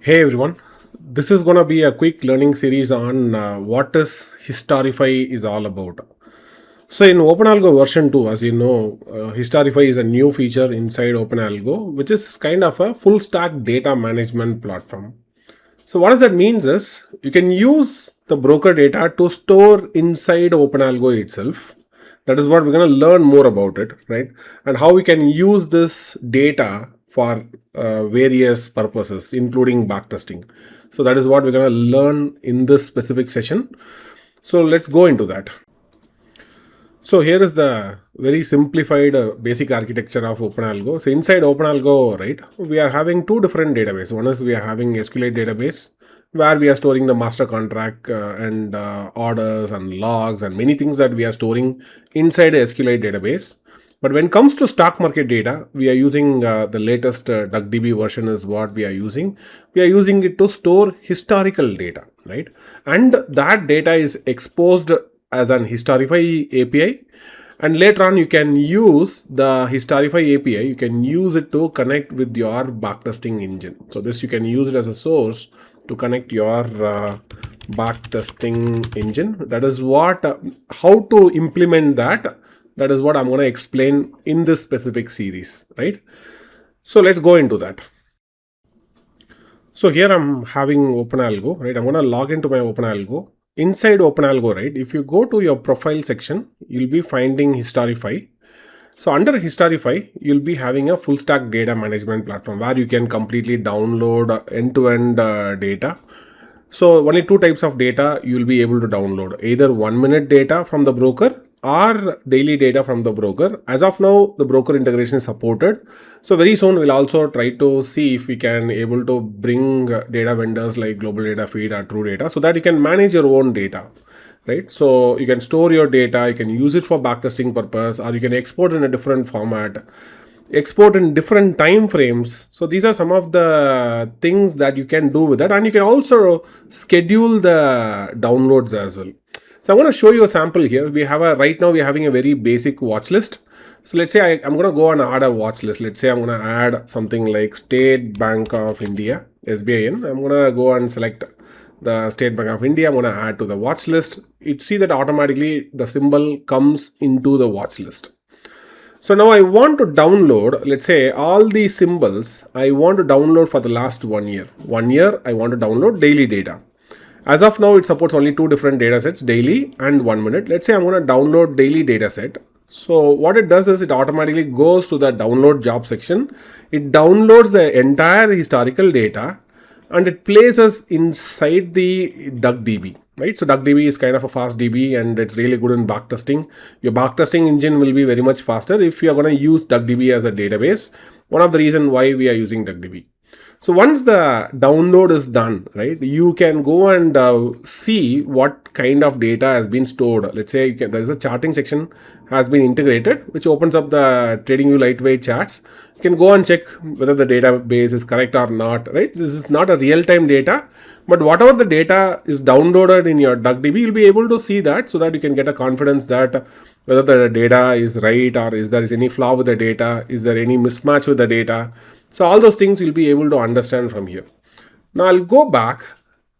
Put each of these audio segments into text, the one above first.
Hey everyone, this is going to be a quick learning series on what is Historify is all about. So in OpenAlgo version 2, as you know, Historify is a new feature inside OpenAlgo, which is kind of a full stack data management platform. So what does that means is you can use the broker data to store inside OpenAlgo itself. That is what we're going to learn more about it, right? And how we can use this data for various purposes, including backtesting. So that is what we're going to learn in this specific session. So let's go into that. So here is the very simplified basic architecture of OpenAlgo. So inside OpenAlgo, right, we are having two different databases. One is we are having SQLite database where we are storing the master contract and orders and logs and many things that we are storing inside a SQLite database. But when it comes to stock market data, we are using the latest DuckDB version is what we are using. We are using it to store historical data, right? And that data is exposed as an Historify API. And later on, you can use the Historify API. You can use it to connect with your backtesting engine. So this you can use it as a source to connect your backtesting engine. That is what, how to implement that. That is what I'm going to explain in this specific series, right? So let's go into that. So here I'm having OpenAlgo, right? I'm going to log into my OpenAlgo. Inside OpenAlgo, right? If you go to your profile section, you'll be finding Historify. So under Historify, you'll be having a full stack data management platform where you can completely download end-to-end data. So only two types of data you'll be able to download, either 1 minute data from the broker or daily data from the broker. As of now, the broker integration is supported. So very soon we'll also try to see if we can able to bring data vendors like Global Data Feed or True Data so that you can manage your own data, right? So you can store your data, you can use it for backtesting purpose, or you can export in a different format, export in different time frames. So these are some of the things that you can do with that, and you can also schedule the downloads as well. So I'm going to show you a sample here. Right now we're having a very basic watch list. So let's say I'm going to go and add a watch list. Let's say I'm going to add something like State Bank of India, SBIN. I'm going to go and select the State Bank of India. I'm going to add to the watch list. You see that automatically the symbol comes into the watch list. So now I want to download, let's say all these symbols, I want to download for the last 1 year. 1 year, I want to download daily data. As of now, it supports only two different data sets, daily and 1 minute. Let's say I'm going to download daily data set. So what it does is it automatically goes to the download job section. It downloads the entire historical data and it places inside the DuckDB, right? So DuckDB is kind of a fast DB and it's really good in backtesting. Your backtesting engine will be very much faster if you are going to use DuckDB as a database. One of the reasons why we are using DuckDB. So once the download is done, right, you can go and see what kind of data has been stored. Let's say there is a charting section has been integrated, which opens up the TradingView lightweight charts. You can go and check whether the database is correct or not, right? This is not a real-time data, but whatever the data is downloaded in your DuckDB, you'll be able to see that so that you can get a confidence that whether the data is right or is there any flaw with the data, is there any mismatch with the data. So all those things you'll be able to understand from here. Now I'll go back.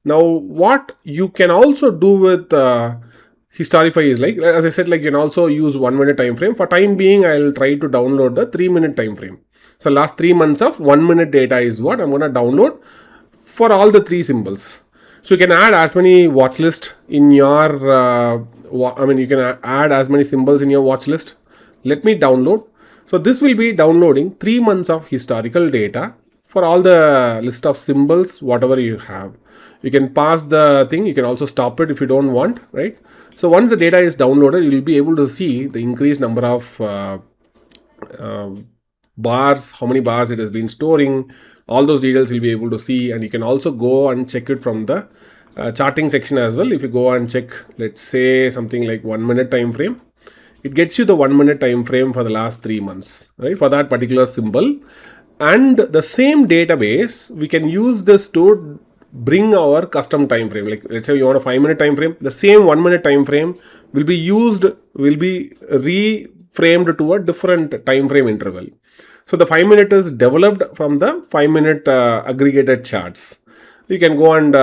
Now what you can also do with Historify is like, as I said, like you can also use 1 minute time frame. For time being, I'll try to download the 3 minute time frame. So last 3 months of 1 minute data is what I'm going to download for all the three symbols. So you can add as many watch list in your, you can add as many symbols in your watch list. Let me download. So this will be downloading 3 months of historical data for all the list of symbols, whatever you have. You can pass the thing. You can also stop it if you don't want, right? So once the data is downloaded, you will be able to see the increased number of bars, how many bars it has been storing. All those details you'll be able to see, and you can also go and check it from the charting section as well. If you go and check, let's say something like 1 minute time frame. It gets you the 1 minute time frame for the last 3 months, right? For that particular symbol. And the same database, we can use this to bring our custom time frame. Like let's say you want a 5 minute time frame, the same 1 minute time frame will be reframed to a different time frame interval. So the 5 minute is developed from the 5 minute aggregated charts. You can go and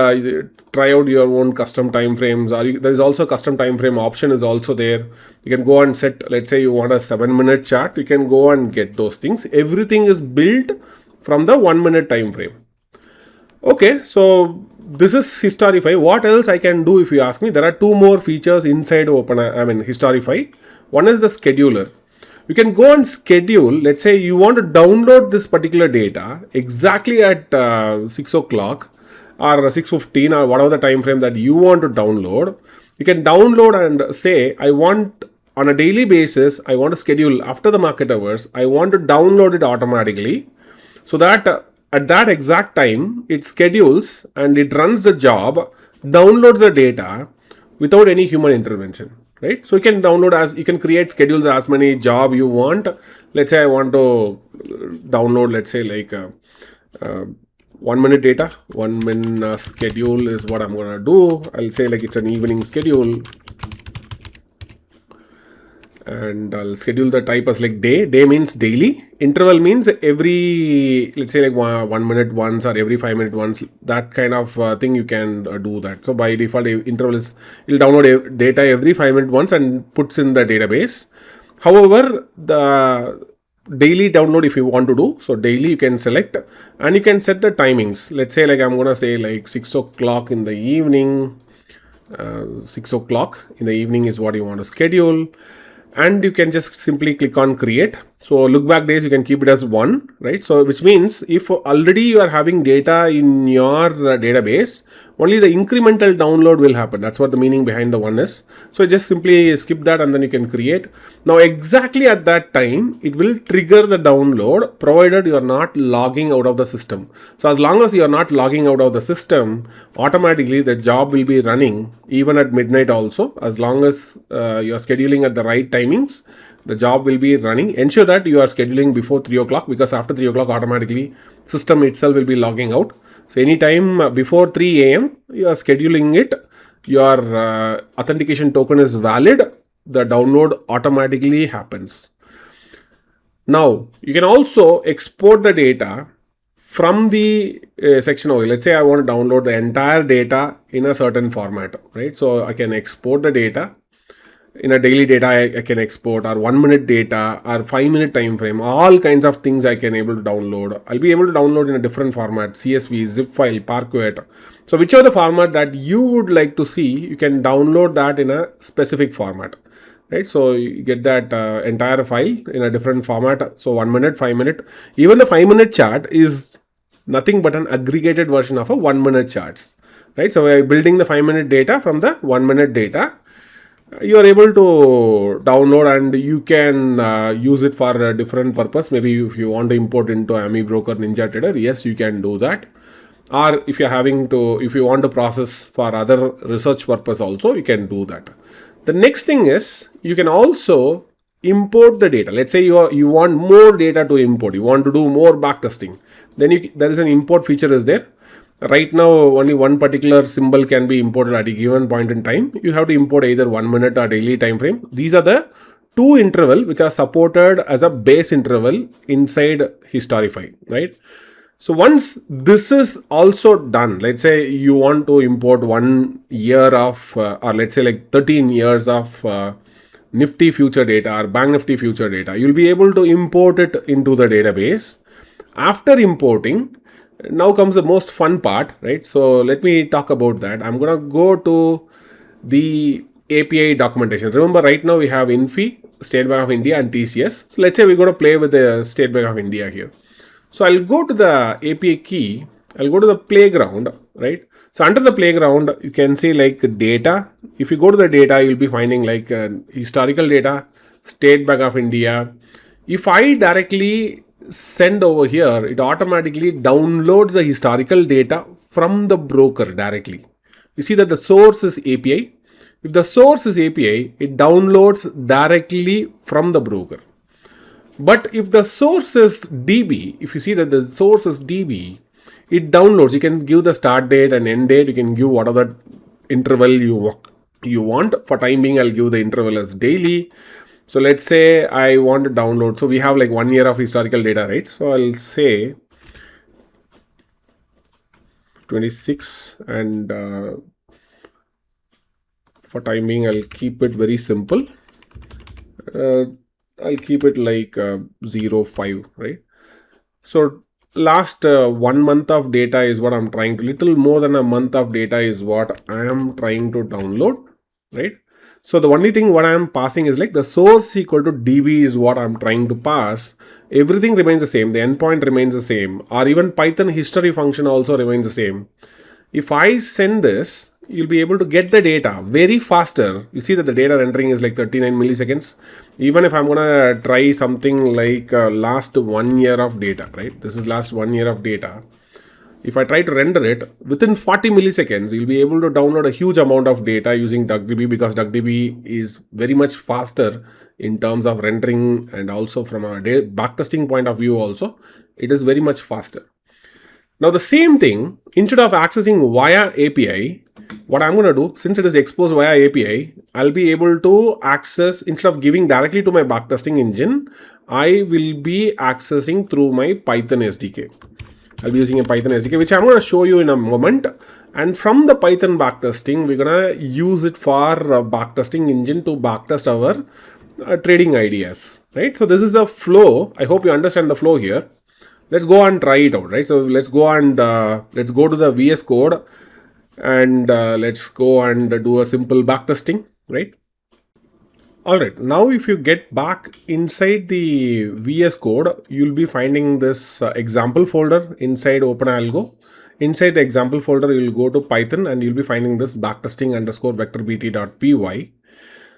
try out your own custom time frames, or there is also a custom time frame option is also there. You can go and set, let's say you want a 7-minute chart, you can go and get those things. Everything is built from the 1-minute time frame. Okay, so this is Historify. What else I can do if you ask me? There are 2 more features inside Historify. One is the scheduler. You can go and schedule, let's say you want to download this particular data exactly at 6 o'clock or 6:15 or whatever the time frame that you want to download. You can download and say, I want on a daily basis, I want to schedule after the market hours, I want to download it automatically, so that at that exact time it schedules and it runs the job, downloads the data without any human intervention. Right, so you can download as you can create schedules as many job you want. Let's say I want to download, let's say like 1-minute data. 1-minute schedule is what I'm gonna do. I'll say like it's an evening schedule, and I'll schedule the type as like day. Day means daily. Interval means every, let's say like 1 minute once or every 5 minute once. That kind of thing you can do that. So by default, interval is, it'll download data every 5 minute once and puts in the database. However, the daily download if you want to do, so daily you can select and you can set the timings. Let's say like I'm gonna say like 6 o'clock in the evening. 6 o'clock in the evening is what you want to schedule. And you can just simply click on create. So look back days, you can keep it as 1, right? So which means if already you are having data in your database, only the incremental download will happen. That's what the meaning behind the 1 is. So just simply skip that and then you can create. Now exactly at that time, it will trigger the download provided you are not logging out of the system. So as long as you are not logging out of the system, automatically the job will be running even at midnight also. As long as you are scheduling at the right timings, the job will be running. Ensure that you are scheduling before 3 o'clock, because after 3 o'clock automatically system itself will be logging out. So anytime before 3 a.m. you are scheduling it, your authentication token is valid, the download automatically happens. Now you can also export the data from the section over. Let's say I want to download the entire data in a certain format, right? So I can export the data. In a daily data, I can export, or 1-minute data, or 5-minute time frame, all kinds of things I can able to download. I'll be able to download in a different format, CSV, zip file, Parquet. So whichever the format that you would like to see, you can download that in a specific format, right? So you get that entire file in a different format. So 1 minute, 5 minute, even the 5-minute chart is nothing but an aggregated version of a 1-minute charts, right? So we're building the 5-minute data from the 1-minute data. You are able to download and you can use it for a different purpose. Maybe if you want to import into AMI Broker, Ninja Trader, yes, you can do that. Or if you want to process for other research purpose also, you can do that. The next thing is you can also import the data. Let's say you want more data to import. You want to do more backtesting. Then there is an import feature is there. Right now, only one particular symbol can be imported at a given point in time. You have to import either 1 minute or daily time frame. These are the 2 intervals which are supported as a base interval inside Historify, right? So once this is also done, let's say you want to import 1 year of, or let's say like 13 years of Nifty future data or Bank Nifty future data, you'll be able to import it into the database. After importing, now comes the most fun part, right? So let me talk about that. I'm going to go to the API documentation. Remember, right now we have INFI, State Bank of India and TCS. So let's say we're going to play with the State Bank of India here. So I'll go to the API key. I'll go to the playground, right? So under the playground, you can see like data. If you go to the data, you'll be finding like historical data, State Bank of India. If I directly send over here, it automatically downloads the historical data from the broker directly. You see that the source is API. If the source is API, it downloads directly from the broker. But if the source is DB, if you see that the source is DB, it downloads. You can give the start date and end date. You can give whatever interval you want. For time being, I'll give the interval as daily. So let's say I want to download. So we have like 1 year of historical data, right? So I'll say 26, and for time being I'll keep it very simple. I'll keep it like 05, right? So last 1 month of data is what I'm trying to, little more than a month of data is what I am trying to download, right? So the only thing what I am passing is like the source equal to db is what I'm trying to pass. Everything remains the same. The endpoint remains the same, or even Python history function also remains the same. If I send this, you'll be able to get the data very faster. You see that the data rendering is like 39 milliseconds. Even if I'm gonna try something like last 1 year of data, right? This is last 1 year of data. If I try to render it within 40 milliseconds, you'll be able to download a huge amount of data using DuckDB, because DuckDB is very much faster in terms of rendering, and also from a backtesting point of view also, it is very much faster. Now the same thing, instead of accessing via API, what I'm going to do, since it is exposed via API, I'll be able to access, instead of giving directly to my backtesting engine, I will be accessing through my Python SDK. I'll be using a Python SDK, which I'm going to show you in a moment. And from the Python backtesting, we're going to use it for backtesting engine to backtest our trading ideas, right? So this is the flow. I hope you understand the flow here. Let's go and try it out, right? So let's go and let's go to the VS Code, and let's go and do a simple backtesting, right? All right, now if you get back inside the VS Code, you'll be finding this example folder inside OpenAlgo. Inside the example folder, you'll go to Python and you'll be finding this backtesting_vectorbt.py.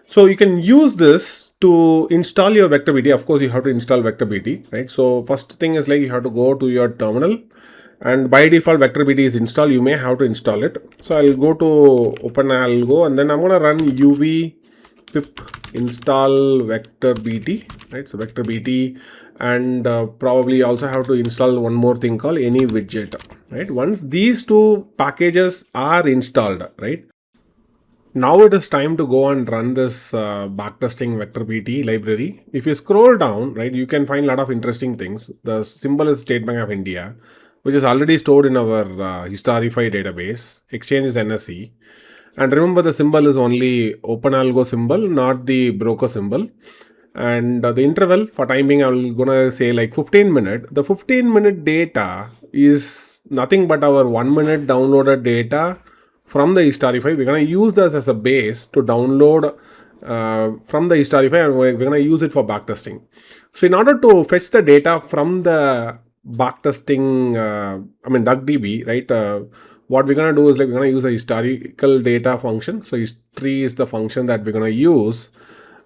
So you can use this to install your VectorBT. Of course, you have to install VectorBT, right? So first thing is like you have to go to your terminal, and by default VectorBT is installed. You may have to install it. So I'll go to OpenAlgo, and then I'm going to run uv pip install VectorBT, right? So VectorBT, and probably also have to install one more thing called any widget, right? Once these two packages are installed, right? Now it is time to go and run this backtesting VectorBT library. If you scroll down, right, you can find a lot of interesting things. The symbol is State Bank of India, which is already stored in our Historify database. Exchange is NSE. And remember, the symbol is only OpenAlgo symbol, not the broker symbol. And the interval, for time being, I'm gonna say like 15 minutes. The 15-minute data is nothing but our 1 minute downloaded data from the Historify. We're going to use this as a base to download from the Historify, and we're going to use it for backtesting. So in order to fetch the data from the backtesting, DuckDB, right? What we're going to do is like we're going to use a historical data function. So history is the function that we're going to use.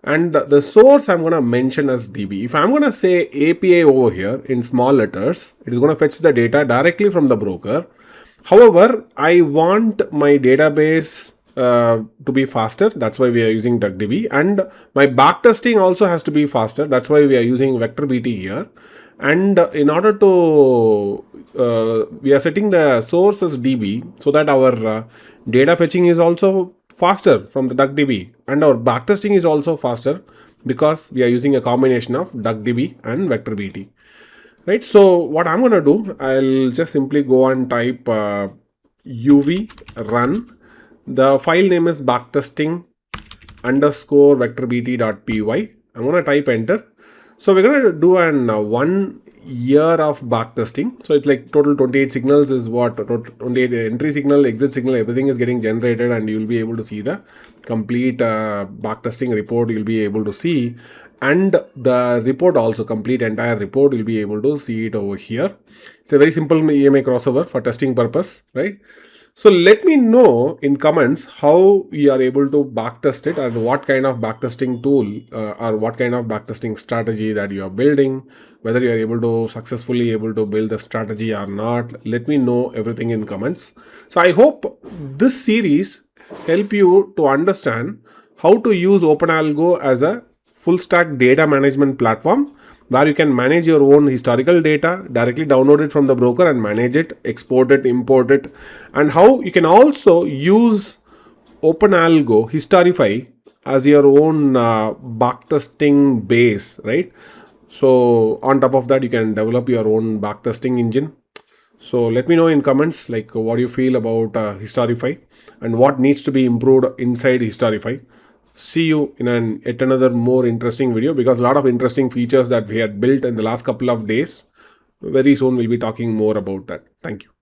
And the source I'm going to mention as DB. If I'm going to say API over here in small letters, it is going to fetch the data directly from the broker. However, I want my database to be faster. That's why we are using DuckDB. And my backtesting also has to be faster. That's why we are using VectorBT here. And in order to, we are setting the source as DB so that our data fetching is also faster from the DuckDB. And our backtesting is also faster because we are using a combination of DuckDB and VectorBT. Right, so what I'm going to do, I'll just simply go and type uv run. The file name is backtesting_vectorbt.py. I'm going to type enter. So we're going to do an 1 year of backtesting. So it's like total 28 signals is what, 28 entry signal, exit signal, everything is getting generated, and you'll be able to see the complete backtesting report. You'll be able to see. And the report also, complete entire report, you'll be able to see it over here. It's a very simple EMA crossover for testing purpose, right? So let me know in comments how you are able to backtest it, and what kind of backtesting tool or what kind of backtesting strategy that you are building, whether you are able to successfully able to build the strategy or not. Let me know everything in comments. So I hope this series help you to understand how to use OpenAlgo as a full stack data management platform, where you can manage your own historical data, directly download it from the broker and manage it, export it, import it, and how you can also use OpenAlgo Historify as your own backtesting base, right? So on top of that, you can develop your own backtesting engine. So let me know in comments like what you feel about Historify and what needs to be improved inside Historify. See you in yet another more interesting video, because a lot of interesting features that we had built in the last couple of days. Very soon we'll be talking more about that. Thank you.